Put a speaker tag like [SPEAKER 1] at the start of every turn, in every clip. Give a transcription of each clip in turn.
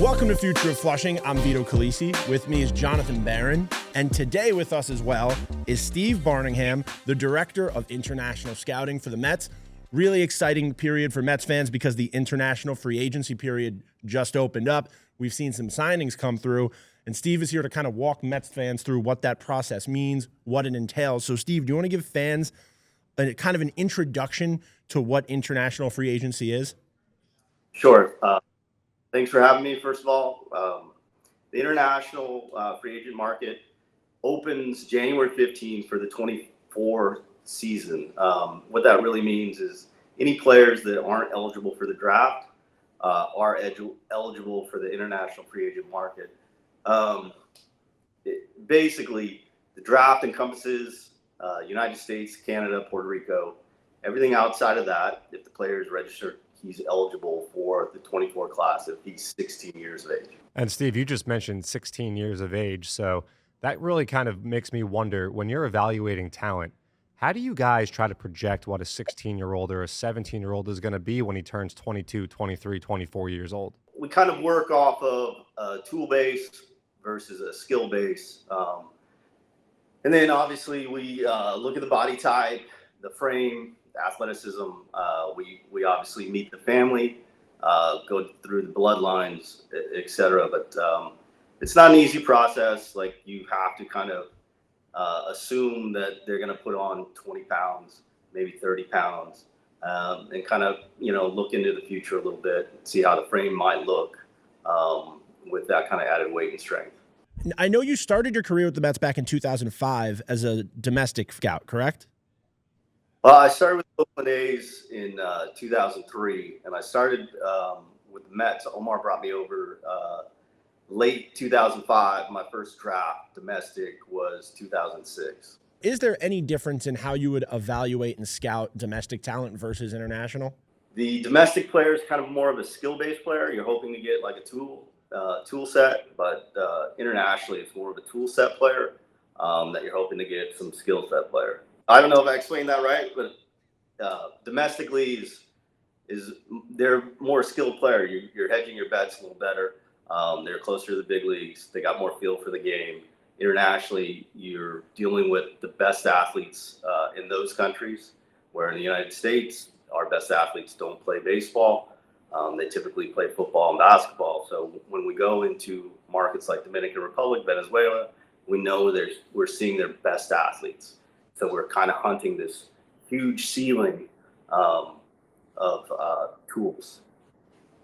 [SPEAKER 1] Welcome to Future of Flushing. I'm Vito Calisi. With me is Jonathan Barron. And today with us as well is Steve Barningham, the Director of International Scouting for the Mets. Really exciting period for Mets fans because the international free agency period just opened up. We've seen some signings come through. And Steve is here to kind of walk Mets fans through what that process means, what it entails. So, Steve, do you want to give fans kind of an introduction to what international free agency is?
[SPEAKER 2] Sure. Thanks for having me, first of all. The international free agent market opens January 15th for the 24 season. What that really means is any players that aren't eligible for the draft are eligible for the international free agent market. Basically, the draft encompasses United States, Canada, Puerto Rico. Everything outside of that, if the player is registered, he's eligible for the 24 class if he's 16 years of age.
[SPEAKER 3] And Steve, you just mentioned 16 years of age. So that really kind of makes me wonder, when you're evaluating talent, how do you guys try to project what a 16-year-old or a 17-year-old is going to be when he turns 22, 23, 24 years old?
[SPEAKER 2] We kind of work off of a tool base versus a skill base. And then obviously we look at the body type, the frame, athleticism. We obviously meet the family, go through the bloodlines, etc. But it's not an easy process. Like, you have to kind of assume that they're going to put on 20 pounds, maybe 30 pounds, and kind of, look into the future a little bit and see how the frame might look with that kind of added weight and strength.
[SPEAKER 1] I know you started your career with the Mets back in 2005 as a domestic scout, correct?
[SPEAKER 2] I started with the Oakland A's in 2003, and I started with the Mets. Omar brought me over late 2005. My first draft domestic was 2006.
[SPEAKER 1] Is there any difference in how you would evaluate and scout domestic talent versus international?
[SPEAKER 2] The domestic player is kind of more of a skill-based player. You're hoping to get like a tool set, but internationally it's more of a tool set player that you're hoping to get some skill set player. I don't know if I explained that right, but domestically is they're more skilled player. You're hedging your bets a little better. They're closer to the big leagues. They got more feel for the game. Internationally, you're dealing with the best athletes in those countries, where in the United States, our best athletes don't play baseball. They typically play football and basketball. So when we go into markets like Dominican Republic, Venezuela, we know we're seeing their best athletes. So we're kind of hunting this huge ceiling of tools.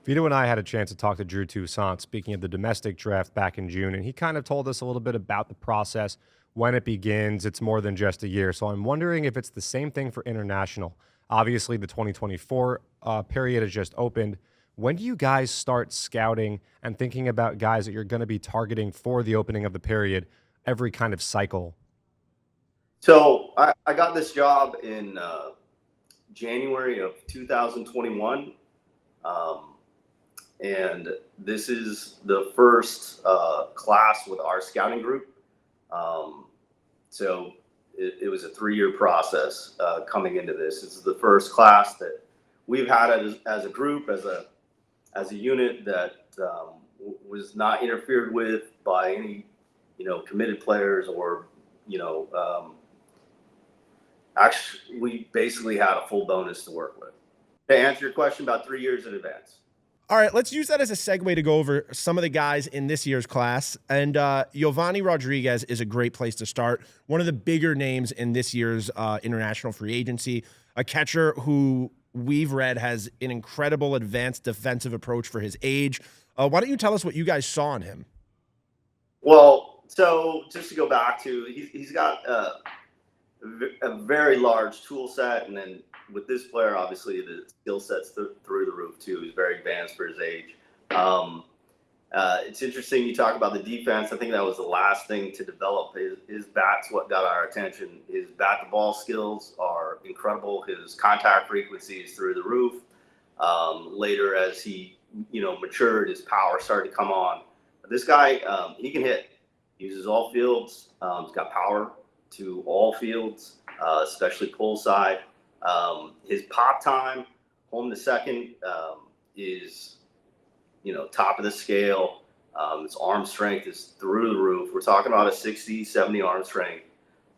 [SPEAKER 3] Vito and I had a chance to talk to Drew Toussaint, speaking of the domestic draft back in June, and he kind of told us a little bit about the process, when it begins. It's more than just a year. So I'm wondering if it's the same thing for international. Obviously, the 2024 period has just opened. When do you guys start scouting and thinking about guys that you're going to be targeting for the opening of the period every kind of cycle?
[SPEAKER 2] So I got this job in January of 2021. And this is the first class with our scouting group. So it was a 3-year process coming into this. This is the first class that we've had as a group, as a unit that was not interfered with by any, committed players or, actually, we basically had a full bonus to work with. To answer your question, about 3 years in advance.
[SPEAKER 1] All right, let's use that as a segue to go over some of the guys in this year's class. And Yovanny Rodriguez is a great place to start. One of the bigger names in this year's international free agency, a catcher who we've read has an incredible advanced defensive approach for his age. Why don't you tell us what you guys saw in him?
[SPEAKER 2] Well, so just to go back to, he's got a very large tool set, and then with this player, obviously the skill set's through the roof too. He's very advanced for his age. It's interesting you talk about the defense. I think that was the last thing to develop. His bat's what got our attention. His bat to ball skills are incredible. His contact frequency is through the roof. Later, as he matured, his power started to come on. But this guy, he can hit. He uses all fields. He's got power to all fields, especially pull side. His pop time, home to second, is top of the scale. His arm strength is through the roof. We're talking about a 60, 70 arm strength.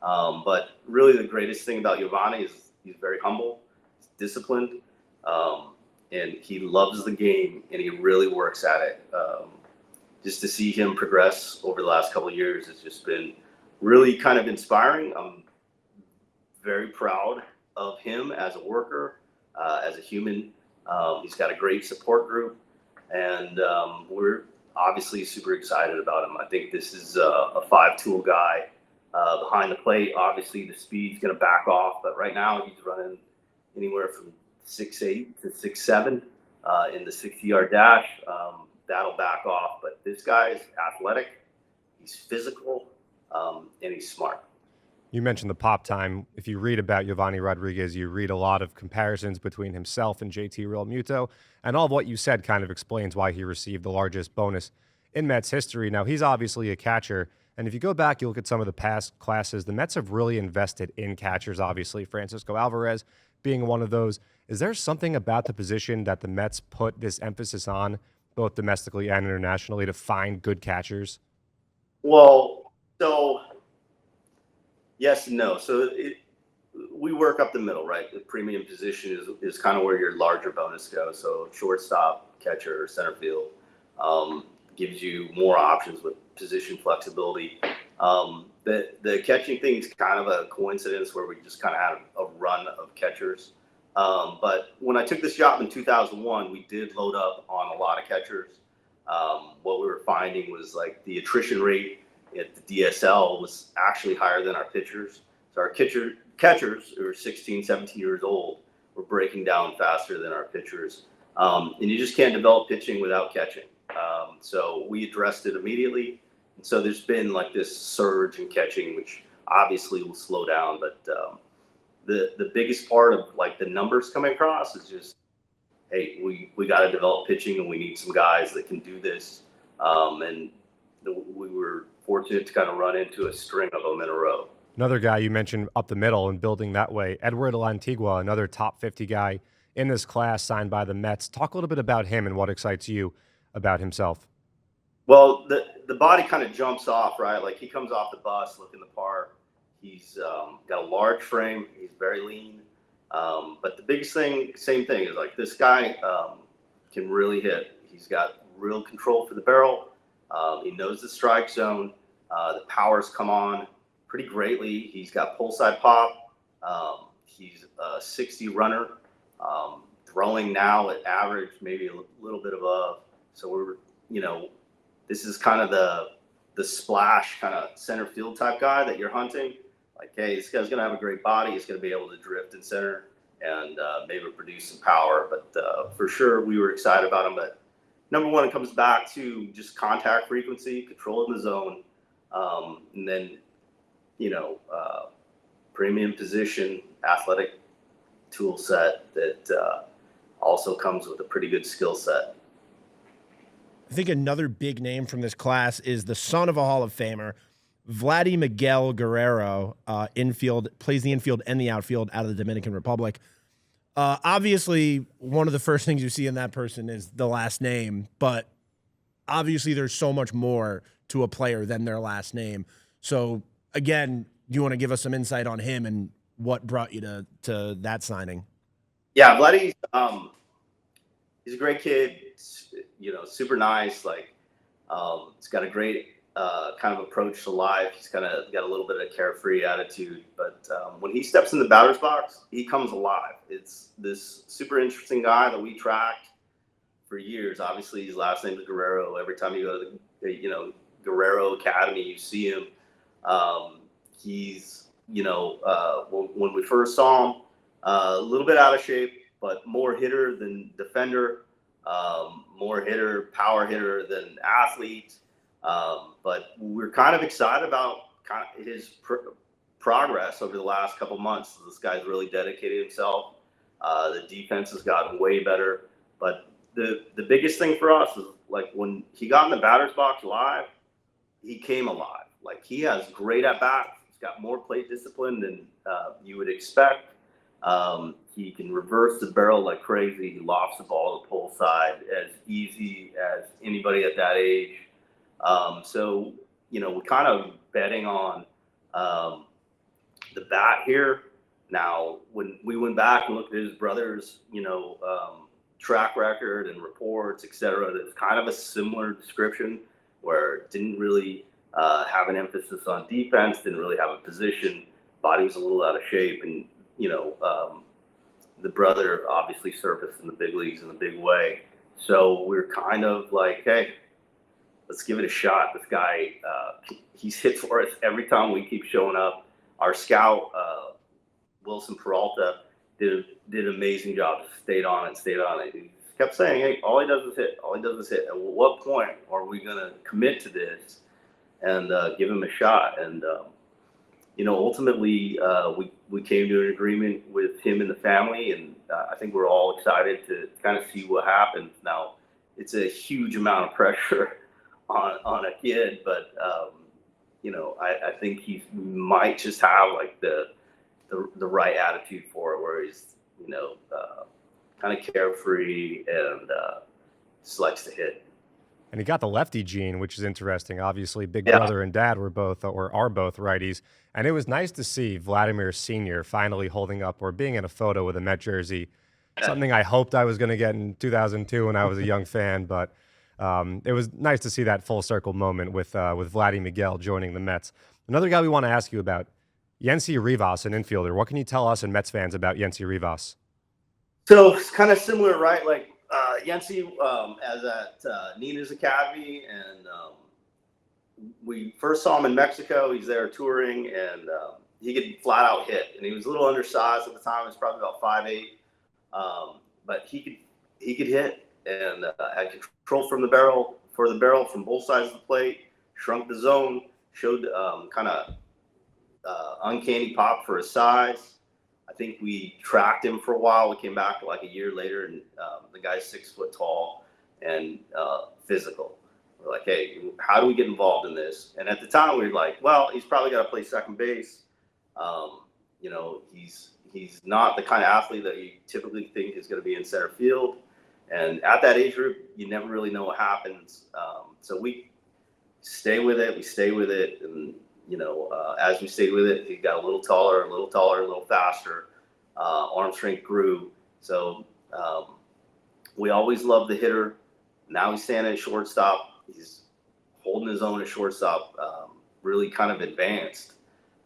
[SPEAKER 2] But really the greatest thing about Yovanny is he's very humble, he's disciplined, and he loves the game, and he really works at it. Just to see him progress over the last couple of years has just been really kind of inspiring. I'm very proud of him as a worker, as a human. He's got a great support group, and we're obviously super excited about him. I think this is a five-tool guy behind the plate. Obviously, the speed's going to back off, but right now he's running anywhere from 6'8" to 6'7" in the 60-yard dash. That'll back off, but this guy is athletic, he's physical, and he's smart.
[SPEAKER 3] You mentioned the pop time. If you read about Yovanny Rodriguez, you read a lot of comparisons between himself and JT Realmuto, and all of what you said kind of explains why he received the largest bonus in Mets history. Now, he's obviously a catcher, and if you go back, you look at some of the past classes, the Mets have really invested in catchers, obviously, Francisco Alvarez being one of those. Is there something about the position that the Mets put this emphasis on, both domestically and internationally, to find good catchers?
[SPEAKER 2] Well, so yes and no. So we work up the middle, right? The premium position is kind of where your larger bonus goes. So shortstop, catcher, center field gives you more options with position flexibility. The catching thing is kind of a coincidence where we just kind of had a run of catchers. But when I took this job in 2001, we did load up on a lot of catchers. What we were finding was like the attrition rate at the DSL was actually higher than our pitchers. So our catchers who are 16, 17 years old were breaking down faster than our pitchers. And you just can't develop pitching without catching. So we addressed it immediately. And so there's been like this surge in catching, which obviously will slow down. But the biggest part of like the numbers coming across is just, hey, we got to develop pitching, and we need some guys that can do this. And we were fortunate to kind of run into a string of them in a row.
[SPEAKER 3] Another guy you mentioned up the middle and building that way, Edward Lantigua, another top 50 guy in this class signed by the Mets. Talk a little bit about him and what excites you about himself.
[SPEAKER 2] Well, the body kind of jumps off, right? Like he comes off the bus looking the part. He's got a large frame. He's very lean. But the biggest thing, same thing, is like this guy can really hit. He's got real control for the barrel. He knows the strike zone. The powers come on pretty greatly. He's got pull side pop. He's a 60 runner, throwing now at average, maybe a little bit above. So we're, this is kind of the splash kind of center field type guy that you're hunting. Like, hey, this guy's going to have a great body. He's going to be able to drift in center and maybe produce some power. But for sure, we were excited about him. But number one, it comes back to just contact frequency, controlling the zone, and then, premium position, athletic tool set that also comes with a pretty good skill set.
[SPEAKER 1] I think another big name from this class is the son of a Hall of Famer, Vladi Miguel Guerrero, plays the infield and the outfield out of the Dominican Republic. Obviously, one of the first things you see in that person is the last name, but obviously there's so much more to a player than their last name. So, again, do you want to give us some insight on him and what brought you to that signing?
[SPEAKER 2] Yeah, Vladi, he's a great kid, super nice. Like, he's got a great kind of approach to life. He's kind of got a little bit of a carefree attitude, but when he steps in the batter's box, he comes alive. It's this super interesting guy that we tracked for years. Obviously, his last name is Guerrero. Every time you go to the Guerrero Academy, you see him. He's when we first saw him, a little bit out of shape, but more hitter than defender, more hitter, power hitter than athlete. But we're kind of excited about his progress over the last couple months. This guy's really dedicated himself. The defense has gotten way better. But the biggest thing for us is like when he got in the batter's box live, he came alive. Like he has great at bats. He's got more plate discipline than you would expect. He can reverse the barrel like crazy. He lofts the ball to the pole side as easy as anybody at that age. So, we're kind of betting on the bat here. Now, when we went back and looked at his brother's, track record and reports, et cetera, that's kind of a similar description where it didn't really have an emphasis on defense, didn't really have a position, body was a little out of shape, and, the brother obviously surfaced in the big leagues in a big way. So we're kind of like, hey, let's give it a shot. This guy, he's hit for us every time we keep showing up. Our scout, Wilson Peralta, did an amazing job. Stayed on it. He kept saying, hey, all he does is hit. At what point are we going to commit to this and give him a shot? And, ultimately, we came to an agreement with him and the family, and I think we're all excited to kind of see what happens. Now, it's a huge amount of pressure on a kid, but, I think he might just have like the right attitude for it, where he's, kind of carefree and just likes to hit.
[SPEAKER 3] And he got the lefty gene, which is interesting. Obviously, big brother and dad are both righties. And it was nice to see Vladimir Sr. finally holding up or being in a photo with a Met jersey, something I hoped I was going to get in 2002 when I was a young fan. But it was nice to see that full circle moment with Vladdy Miguel joining the Mets. Another guy we want to ask you about, Jensi Rivas, an infielder. What can you tell us and Mets fans about Jensi Rivas?
[SPEAKER 2] So it's kind of similar, right? Like Jensi as at Nina's Academy, and we first saw him in Mexico. He's there touring, and he could flat out hit. And he was a little undersized at the time. He was probably about 5'8", but he could hit and had control from the barrel from both sides of the plate. Shrunk the zone, showed kind of uncanny pop for his size. I think we tracked him for a while. We came back like a year later, and the guy's 6 foot tall and physical. We're like, hey, how do we get involved in this? And at the time, we were like, well, he's probably got to play second base. He's not the kind of athlete that you typically think is going to be in center field. And at that age group, you never really know what happens. So we stay with it. And, as we stayed with it, he got a little taller, a little faster. Arm strength grew. So we always loved the hitter. Now he's standing at shortstop. He's holding his own at shortstop, really kind of advanced,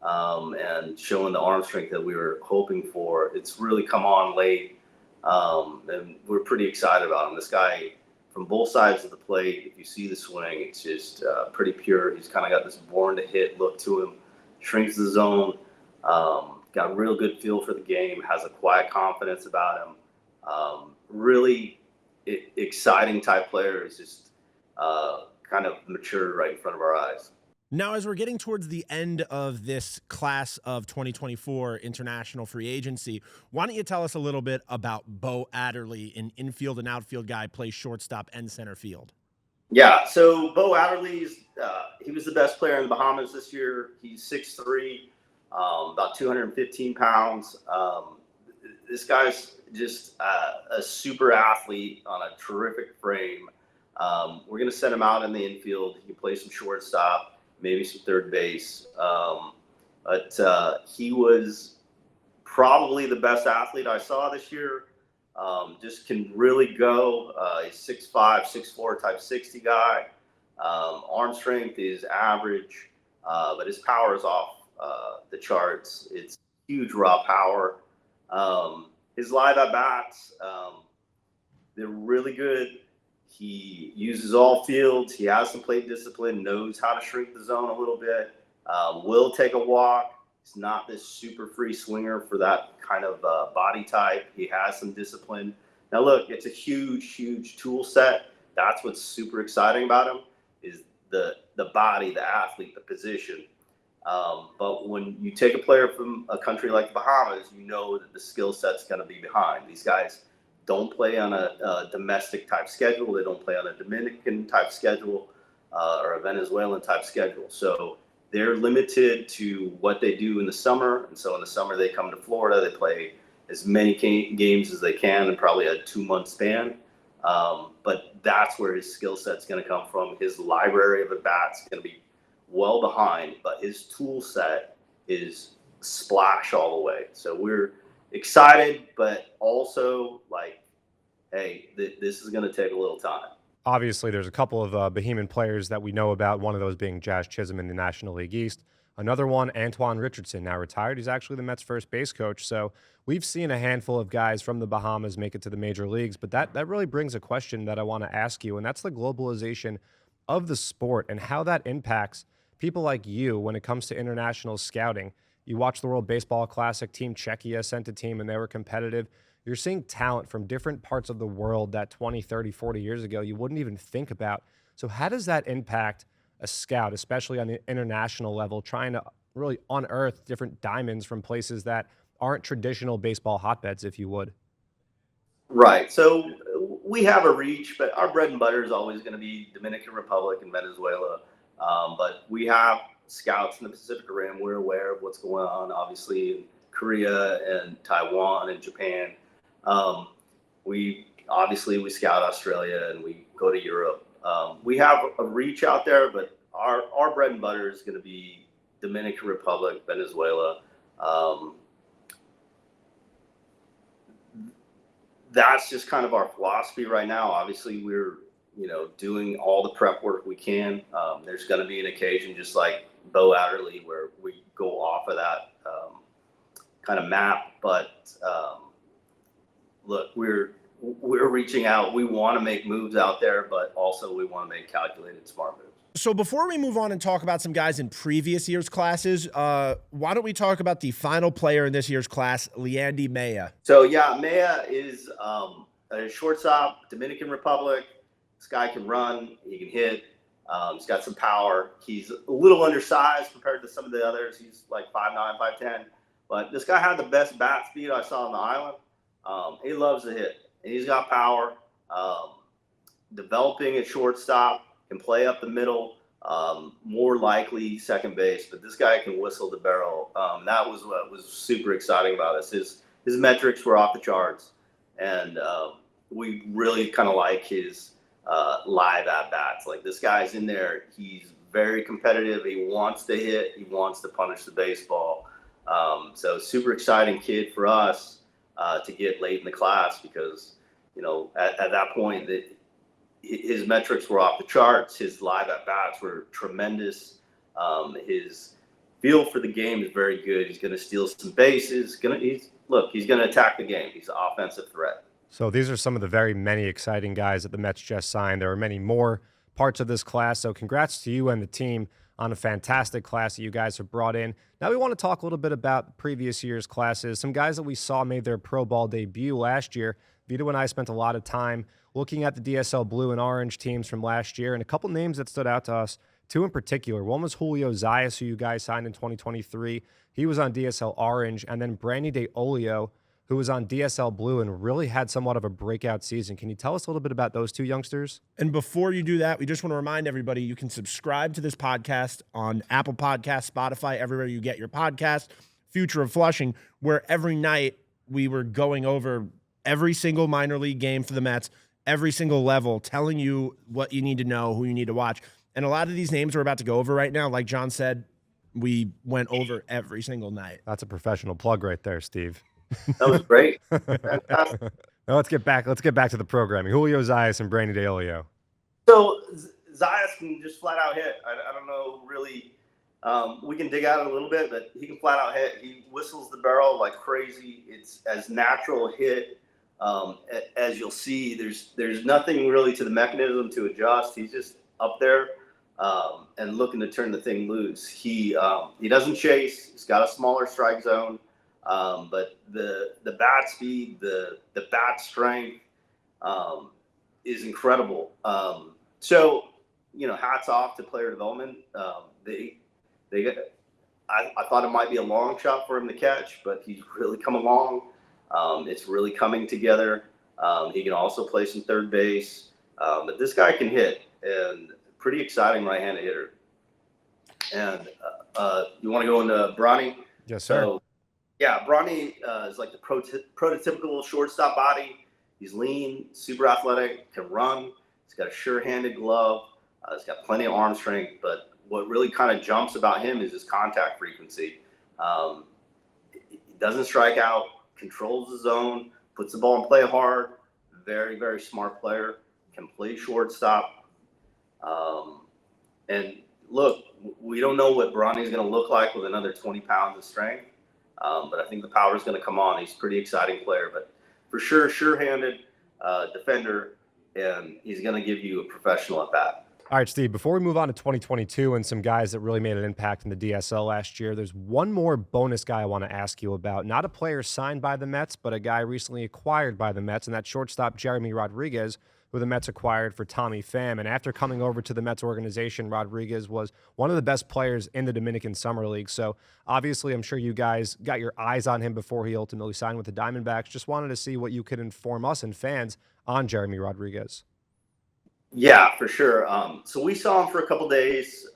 [SPEAKER 2] and showing the arm strength that we were hoping for. It's really come on late, and we're pretty excited about him. This guy, from both sides of the plate, if you see the swing, it's just pretty pure. He's kind of got this born-to-hit look to him, shrinks the zone, got a real good feel for the game, has a quiet confidence about him. Really exciting type player. Is just kind of matured right in front of our eyes.
[SPEAKER 1] Now, as we're getting towards the end of this class of 2024 international free agency, why don't you tell us a little bit about Bohan Adderley, an infield and outfield guy, plays shortstop and center field?
[SPEAKER 2] Yeah, so Bohan Adderley, he was the best player in the Bahamas this year. He's 6'3", about 215 pounds. This guy's just a super athlete on a terrific frame. We're going to send him out in the infield. He can play some shortstop, maybe some third base. But he was probably the best athlete I saw this year. Just can really go. He's 6'5", 6'4", type 60 guy. Arm strength is average, but his power is off the charts. It's huge raw power. His live at bats, they're really good. He uses all fields. He has some plate discipline, knows how to shrink the zone a little bit, will take a walk. He's not this super free swinger for that kind of body type. He has some discipline. Now, look, it's a huge, huge tool set. That's what's super exciting about him is the body, the athlete, the position. But when you take a player from a country like the Bahamas, you know that the skill set's going to be behind. These guys don't play on a domestic type schedule. They don't play on a Dominican type schedule or a Venezuelan type schedule. So they're limited to what they do in the summer. And so in the summer, they come to Florida. They as many games as they can in probably a 2-month span. But that's where his skill set's going to come from. His library of at-bats going to be well behind, but his tool set is splash all the way. So we're excited, but also like, hey, this is going to take a little time.
[SPEAKER 3] Obviously, there's a couple of Bohemian players that we know about, one of those being Jazz Chisholm in the National League East. Another one, Antoine Richardson, now retired. He's actually the Mets' first base coach. So we've seen a handful of guys from the Bahamas make it to the major leagues. But that really brings a question that I want to ask you, and that's the globalization of the sport and how that impacts people like you when it comes to international scouting. You watch the World Baseball Classic, Team Czechia sent a team, and they were competitive. You're seeing talent from different parts of the world that 20, 30, 40 years ago you wouldn't even think about. So how does that impact a scout, especially on the international level, trying to really unearth different diamonds from places that aren't traditional baseball hotbeds, if you would?
[SPEAKER 2] Right. So we have a reach, but our bread and butter is always going to be Dominican Republic and Venezuela. But we have scouts in the Pacific Rim. We're aware of what's going on, obviously, in Korea and Taiwan and Japan. We scout Australia and we go to Europe. We have a reach out there, but our bread and butter is going to be Dominican Republic, Venezuela. That's just kind of our philosophy right now. Obviously, we're doing all the prep work we can. There's going to be an occasion, just like Bohan Adderley, where we go off of that kind of map. But look, we're reaching out. We want to make moves out there, but also we want to make calculated, smart moves.
[SPEAKER 1] So before we move on and talk about some guys in previous year's classes, why don't we talk about the final player in this year's class, Leandy Mella?
[SPEAKER 2] So yeah, Mella is a shortstop, Dominican Republic. This guy can run, he can hit. He's got some power. He's a little undersized compared to some of the others. He's like 5'9", 5'10". But this guy had the best bat speed I saw on the island. He loves to hit, and he's got power. Developing at shortstop, can play up the middle, more likely second base. But this guy can whistle the barrel. That was what was super exciting about us. His metrics were off the charts, and we really kind of like his live at-bats. Like, this guy's in there. He's very competitive. He wants to hit. He wants to punish the baseball. So super exciting kid for us to get late in the class, because, at that point, his metrics were off the charts. His live at-bats were tremendous. His feel for the game is very good. He's going to steal some bases. He's going to attack the game. He's an offensive threat.
[SPEAKER 3] So these are some of the very many exciting guys that the Mets just signed. There are many more parts of this class. So congrats to you and the team on a fantastic class that you guys have brought in. Now we want to talk a little bit about previous year's classes. Some guys that we saw made their pro ball debut last year. Vito and I spent a lot of time looking at the DSL blue and orange teams from last year, and a couple names that stood out to us, two in particular. One was Julio Zayas, who you guys signed in 2023. He was on DSL orange, and then Brandy De Olio, who was on DSL blue and really had somewhat of a breakout season. Can you tell us a little bit about those two youngsters?
[SPEAKER 1] And before you do that, we just want to remind everybody you can subscribe to this podcast on Apple Podcasts, Spotify, everywhere you get your podcast, Future of Flushing, where every night we were going over every single minor league game for the Mets, every single level, telling you what you need to know, who you need to watch. And a lot of these names we're about to go over right now, like John said, we went over every single night.
[SPEAKER 3] That's a professional plug right there, Steve.
[SPEAKER 2] That was great.
[SPEAKER 3] Now let's get back to the programming. Julio Zayas and Brandy De Olio.
[SPEAKER 2] So Zayas can just flat out hit. I don't know, really. We can dig out a little bit, but he can flat out hit. He whistles the barrel like crazy. It's as natural a hit as you'll see. There's nothing really to the mechanism to adjust. He's just up there and looking to turn the thing loose. He doesn't chase. He's got a smaller strike zone, but the bat speed, the bat strength is incredible. So hats off to player development. I thought it might be a long shot for him to catch, but he's really come along. It's really coming together. He can also play some third base, but this guy can hit, and pretty exciting right-handed hitter. And you want to go into Bronny?
[SPEAKER 3] Yes, sir. So
[SPEAKER 2] Yeah, Bronny is like the prototypical shortstop body. He's lean, super athletic, can run. He's got a sure-handed glove. He's got plenty of arm strength. But what really kind of jumps about him is his contact frequency. He doesn't strike out, controls the zone, puts the ball in play hard. Very, very smart player. Can play shortstop. And look, we don't know what Bronny's going to look like with another 20 pounds of strength. But I think the power is going to come on. He's a pretty exciting player, but for sure, sure-handed defender, and he's going to give you a professional at bat.
[SPEAKER 3] All right, Steve, before we move on to 2022 and some guys that really made an impact in the DSL last year, there's one more bonus guy I want to ask you about. Not a player signed by the Mets, but a guy recently acquired by the Mets, and that's shortstop Yovanny Rodriguez, who the Mets acquired for Tommy Pham. And after coming over to the Mets organization, Rodriguez was one of the best players in the Dominican Summer League. So obviously, I'm sure you guys got your eyes on him before he ultimately signed with the Diamondbacks. Just wanted to see what you could inform us and fans on Yovanny Rodriguez.
[SPEAKER 2] Yeah, for sure. So we saw him for a couple days.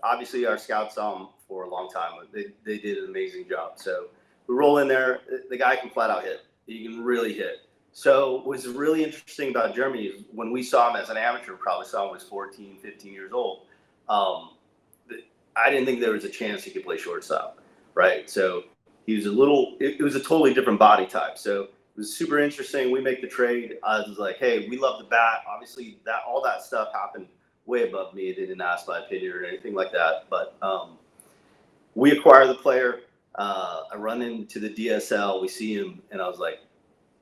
[SPEAKER 2] Obviously, our scouts saw him for a long time. They did an amazing job. So we roll in there. The guy can flat out hit. He can really hit. So what's really interesting about Jeremy is when we saw him as an amateur, probably saw him when he was 14, 15 years old. I didn't think there was a chance he could play shortstop, right? So he was it was a totally different body type. So it was super interesting. We make the trade. I was like, hey, we love the bat. Obviously, all that stuff happened way above me. They didn't ask my opinion or anything like that. But we acquire the player. I run into the DSL. We see him, and I was like,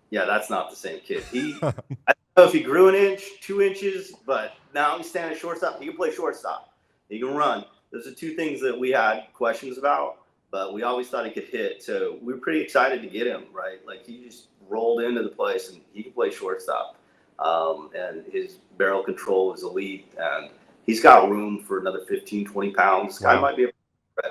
[SPEAKER 2] yeah, that's not the same kid. I don't know if he grew an inch, 2 inches, but now he's standing shortstop. He can play shortstop. He can run. Those are two things that we had questions about, but we always thought he could hit. So we were pretty excited to get him, right? Like he just rolled into the place and he can play shortstop. And his barrel control is elite, and he's got room for another 15, 20 pounds. This guy might be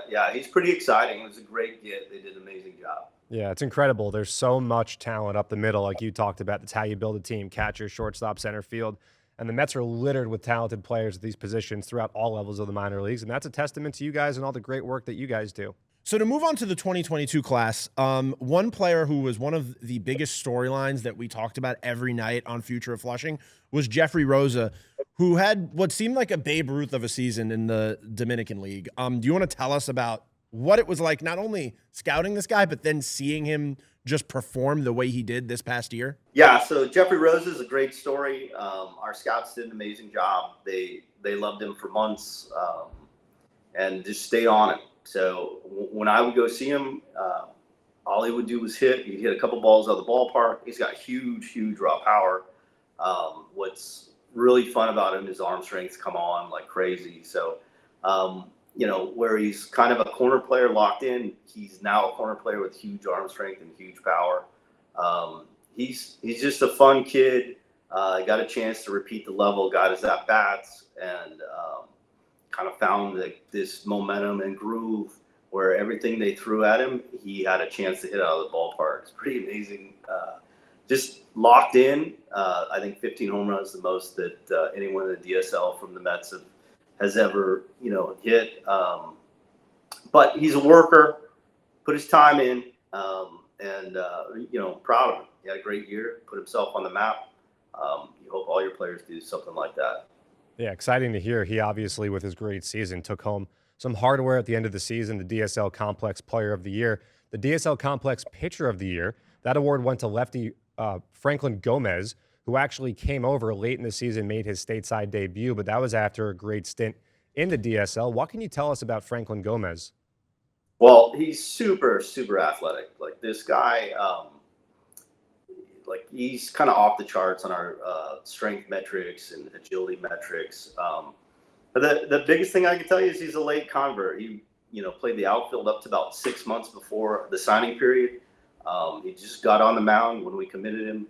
[SPEAKER 2] yeah, he's pretty exciting. It was a great get. They did an amazing job.
[SPEAKER 3] Yeah, it's incredible. There's so much talent up the middle, like you talked about. That's how you build a team: catcher, shortstop, center field. And the Mets are littered with talented players at these positions throughout all levels of the minor leagues. And that's a testament to you guys and all the great work that you guys do.
[SPEAKER 1] So to move on to the 2022 class, one player who was one of the biggest storylines that we talked about every night on Future of Flushing was Jeffrey Rosa, who had what seemed like a Babe Ruth of a season in the Dominican League. Do you want to tell us about what it was like, not only scouting this guy, but then seeing him just perform the way he did this past year?
[SPEAKER 2] Yeah, so Jeffrey Rose is a great story. Our scouts did an amazing job. They loved him for months and just stayed on him. So when I would go see him, all he would do was hit. He'd hit a couple balls out of the ballpark. He's got huge raw power. What's really fun about him is arm strengths come on like crazy. So, where he's kind of a corner player locked in, he's now a corner player with huge arm strength and huge power. He's just a fun kid. Got a chance to repeat the level, got his at-bats, and kind of found this momentum and groove where everything they threw at him, he had a chance to hit out of the ballpark. It's pretty amazing. Just locked in. I think 15 home runs is the most that anyone in the DSL from the Mets has ever, hit. But he's a worker, put his time in, and proud of him. He had a great year, put himself on the map. You hope all your players do something like that.
[SPEAKER 3] Yeah, exciting to hear. He obviously, with his great season, took home some hardware at the end of the season, the DSL Complex Player of the Year, the DSL Complex Pitcher of the Year. That award went to lefty Franklin Gomez, who actually came over late in the season, made his stateside debut, but that was after a great stint in the DSL. What can you tell us about Franklin Gomez?
[SPEAKER 2] Well, he's super athletic. Like this guy, he's kind of off the charts on our strength metrics and agility metrics. But the biggest thing I can tell you is he's a late convert. He, played the outfield up to about 6 months before the signing period. He just got on the mound when we committed him.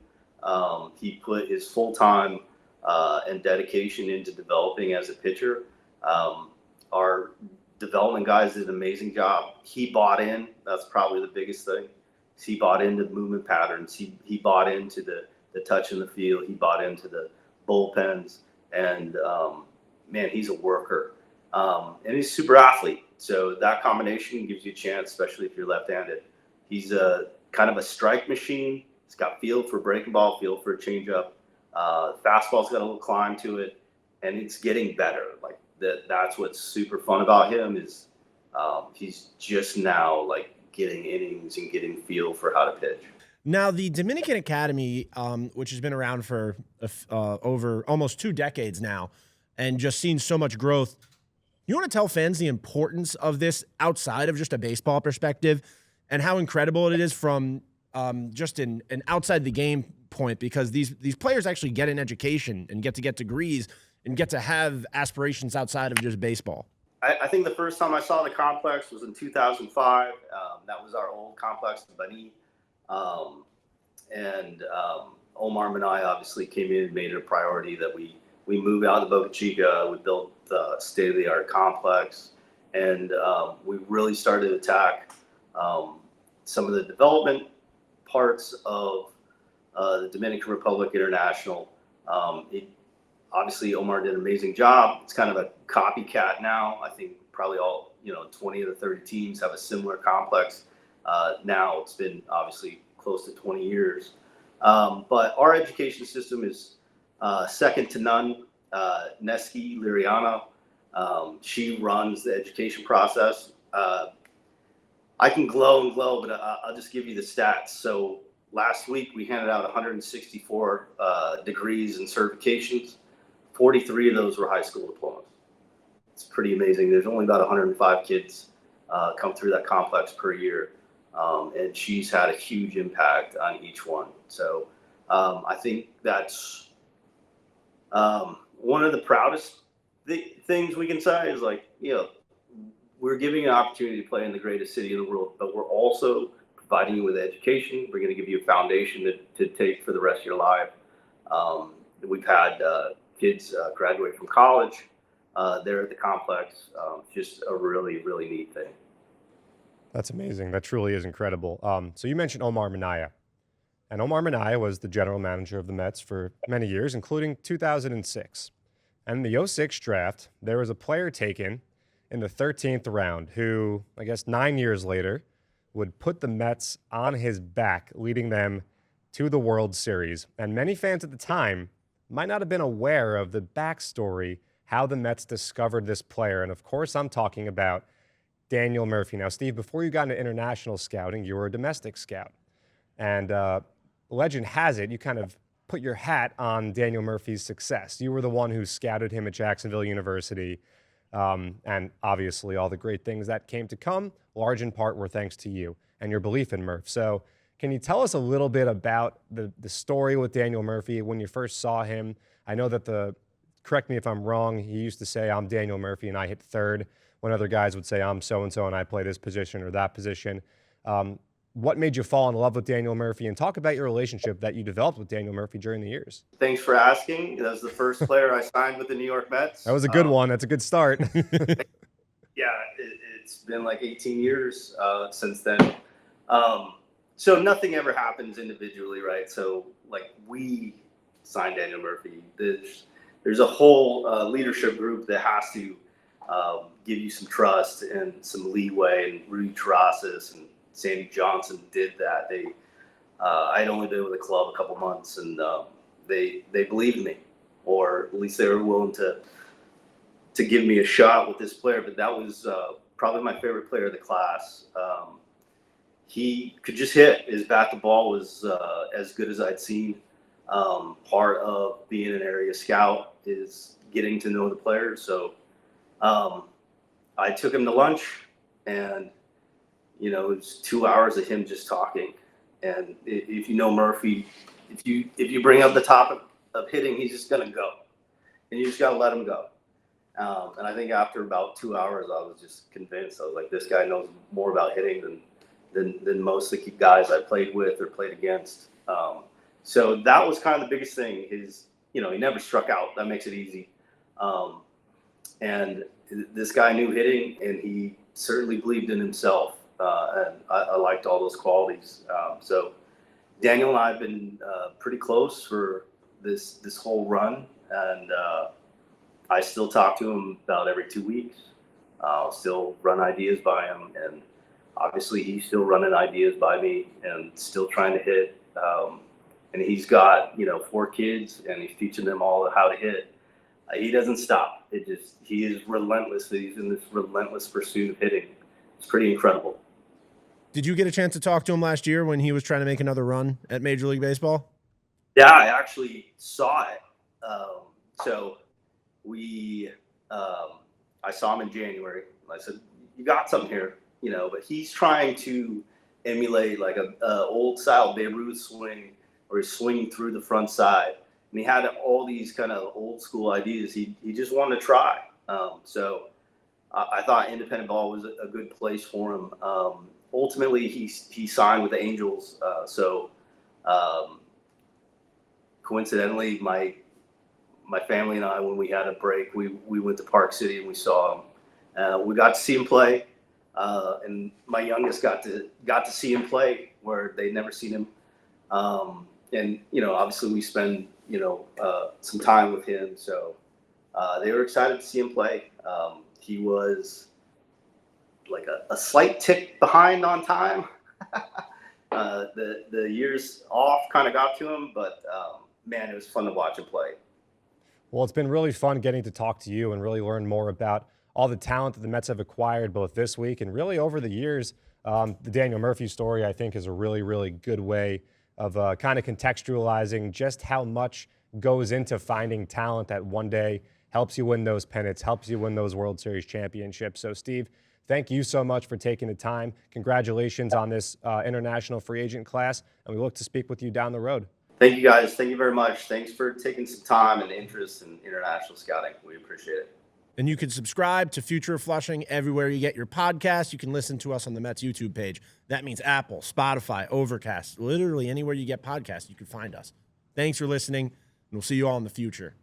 [SPEAKER 2] He put his full time and dedication into developing as a pitcher. Our development guys did an amazing job. He bought in. That's probably the biggest thing. He bought into the movement patterns. He bought into the touch in the field. He bought into the bullpens. And, man, he's a worker. And he's a super athlete. So that combination gives you a chance, especially if you're left-handed, He's a kind of a strike machine. He's got feel for breaking ball, feel for a changeup. Fastball's got a little climb to it, and it's getting better. Like that's what's super fun about him is he's just now like getting innings and getting feel for how to pitch.
[SPEAKER 1] Now, the Dominican Academy, which has been around for over almost 2 decades now, and just seen so much growth, you want to tell fans the importance of this outside of just a baseball perspective, and how incredible it is from just an outside the game point, because these players actually get an education and get degrees and get to have aspirations outside of just baseball.
[SPEAKER 2] I think the first time I saw the complex was in 2005. That was our old complex in Bani. Omar Minaya obviously came in and made it a priority that we moved out of Boca Chica. We built the state-of-the-art complex, and we really started to attack some of the development parts of the Dominican Republic International. Obviously, Omar did an amazing job. It's kind of a copycat now. I think probably all 20 of the 30 teams have a similar complex. Now it's been obviously close to 20 years. But our education system is second to none. Neski Liriana, she runs the education process. I can glow and glow, but I'll just give you the stats. So last week we handed out 164 degrees and certifications. 43 of those were high school diplomas. It's pretty amazing. There's only about 105 kids come through that complex per year. And she's had a huge impact on each one. So I think that's one of the proudest things we can say is like, we're giving you an opportunity to play in the greatest city in the world, but we're also providing you with education. We're going to give you a foundation to take for the rest of your life. We've had kids graduate from college there at the complex. Just a really, really neat thing.
[SPEAKER 3] That's amazing. That truly is incredible. So you mentioned Omar Minaya. And Omar Minaya was the general manager of the Mets for many years, including 2006. And in the 06 draft, there was a player taken in the 13th round who, I guess 9 years later, would put the Mets on his back, leading them to the World Series. And many fans at the time might not have been aware of the backstory, how the Mets discovered this player. And of course, I'm talking about Daniel Murphy. Now, Steve, before you got into international scouting, you were a domestic scout. And legend has it, you kind of put your hat on Daniel Murphy's success. You were the one who scouted him at Jacksonville University. And obviously all the great things that came to come, large in part were thanks to you and your belief in Murph. So can you tell us a little bit about the story with Daniel Murphy when you first saw him? I know that correct me if I'm wrong, he used to say, I'm Daniel Murphy and I hit third, when other guys would say, I'm so-and-so and I play this position or that position. What made you fall in love with Daniel Murphy? And talk about your relationship that you developed with Daniel Murphy during the years.
[SPEAKER 2] Thanks for asking. That was the first player I signed with the New York Mets.
[SPEAKER 3] That was a good one. That's a good start.
[SPEAKER 2] Yeah, it's been like 18 years since then. So nothing ever happens individually, right? So like we signed Daniel Murphy. There's a whole leadership group that has to give you some trust and some leeway, and Rudy Terrasas and Sandy Johnson did that. I'd only been with the club a couple months, and they believed in me, or at least they were willing to give me a shot with this player. But that was probably my favorite player of the class. He could just hit. His bat to ball was as good as I'd seen. Part of being an area scout is getting to know the players. So I took him to lunch, and it was 2 hours of him just talking. And if you know Murphy, if you bring up the topic of hitting, he's just gonna go, and you just gotta let him go. And I think after about 2 hours, I was just convinced. I was like, this guy knows more about hitting than most of the guys I played with or played against. So that was kind of the biggest thing. He never struck out. That makes it easy. And this guy knew hitting, and he certainly believed in himself. And I liked all those qualities. So Daniel and I have been pretty close for this whole run, and I still talk to him about every 2 weeks. I'll still run ideas by him, and obviously he's still running ideas by me and still trying to hit. And he's got, 4 kids, and he's teaching them all how to hit. He doesn't stop. He is relentless. He's in this relentless pursuit of hitting. It's pretty incredible.
[SPEAKER 1] Did you get a chance to talk to him last year when he was trying to make another run at Major League Baseball?
[SPEAKER 2] Yeah, I actually saw it. I saw him in January. I said, "You got something here," But he's trying to emulate like a old style Babe Ruth swing, or he's swinging through the front side. And he had all these kind of old school ideas. He just wanted to try. So I thought independent ball was a good place for him. Ultimately, he signed with the Angels. Coincidentally, my family and I, when we had a break, we went to Park City and we saw him. We got to see him play, and my youngest got to see him play where they'd never seen him. And obviously we spend some time with him, so they were excited to see him play. He was like a slight tick behind on time. The years off kind of got to him, but man, it was fun to watch him play.
[SPEAKER 3] Well, it's been really fun getting to talk to you and really learn more about all the talent that the Mets have acquired both this week and really over the years. The Daniel Murphy story, I think, is a really, really good way of kind of contextualizing just how much goes into finding talent that one day helps you win those pennants, helps you win those World Series championships. So, Steve, thank you so much for taking the time. Congratulations on this international free agent class, and we look to speak with you down the road.
[SPEAKER 2] Thank you, guys. Thank you very much. Thanks for taking some time and interest in international scouting. We appreciate it.
[SPEAKER 1] And you can subscribe to Future of Flushing everywhere you get your podcasts. You can listen to us on the Mets YouTube page. That means Apple, Spotify, Overcast, literally anywhere you get podcasts, you can find us. Thanks for listening, and we'll see you all in the future.